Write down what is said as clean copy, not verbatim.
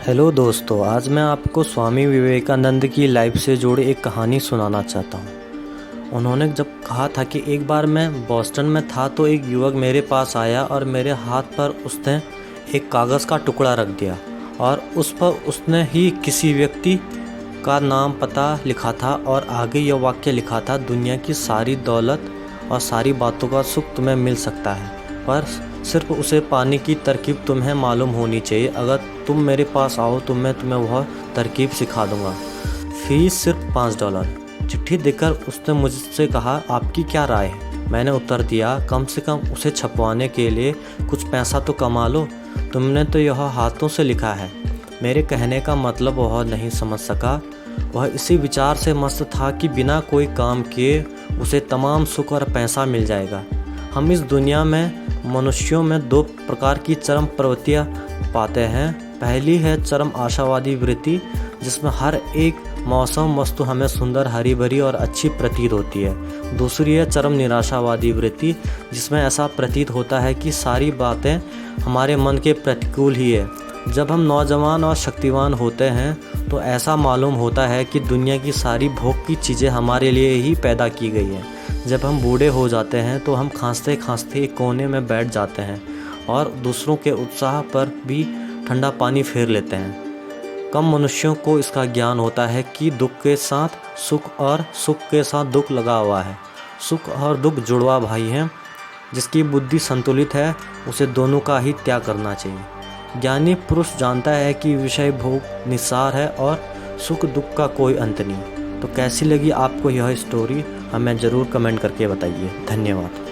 Hello दोस्तों, आज मैं आपको स्वामी विवेकानंद की लाइफ से जुड़ी एक कहानी सुनाना चाहता हूँ। उन्होंने जब कहा था कि एक बार मैं बॉस्टन में था तो एक युवक मेरे पास आया और मेरे हाथ पर उसने एक कागज़ का टुकड़ा रख दिया और उस पर उसने ही किसी व्यक्ति का नाम पता लिखा था और आगे यह वाक्य लिखा था, दुनिया की सारी दौलत और सारी बातों का सुख तुम्हें मिल सकता है, पर सिर्फ उसे पाने की तरकीब तुम्हें मालूम होनी चाहिए। अगर तुम मेरे पास आओ तो मैं तुम्हें वह तरकीब सिखा दूंगा। फीस सिर्फ $5। चिट्ठी देकर उसने मुझसे कहा, आपकी क्या राय है? मैंने उत्तर दिया, कम से कम उसे छपवाने के लिए कुछ पैसा तो कमा लो। तुमने तो यह हाथों से लिखा है। मेरे कहने का मतलब वह नहीं समझ सका। वह इसी विचार से मस्त था कि बिना कोई काम किए उसे तमाम सुख और पैसा मिल जाएगा। हम इस दुनिया में मनुष्यों में दो प्रकार की चरम प्रवृत्तियाँ पाते हैं। पहली है चरम आशावादी वृत्ति, जिसमें हर एक मौसम वस्तु हमें सुंदर, हरी भरी और अच्छी प्रतीत होती है। दूसरी है चरम निराशावादी वृत्ति, जिसमें ऐसा प्रतीत होता है कि सारी बातें हमारे मन के प्रतिकूल ही है। जब हम नौजवान और शक्तिवान होते हैं तो ऐसा मालूम होता है कि दुनिया की सारी भोग की चीज़ें हमारे लिए ही पैदा की गई हैं। जब हम बूढ़े हो जाते हैं तो हम खांसते खांसते एक कोने में बैठ जाते हैं और दूसरों के उत्साह पर भी ठंडा पानी फेर लेते हैं। कम मनुष्यों को इसका ज्ञान होता है कि दुख के साथ सुख और सुख के साथ दुख लगा हुआ है। सुख और दुख जुड़वा भाई हैं। जिसकी बुद्धि संतुलित है उसे दोनों का ही त्याग करना चाहिए। ज्ञानी पुरुष जानता है कि विषय भोग निस्सार है और सुख दुख का कोई अंत नहीं। तो कैसी लगी आपको यह स्टोरी? हमें ज़रूर कमेंट करके बताइए। धन्यवाद।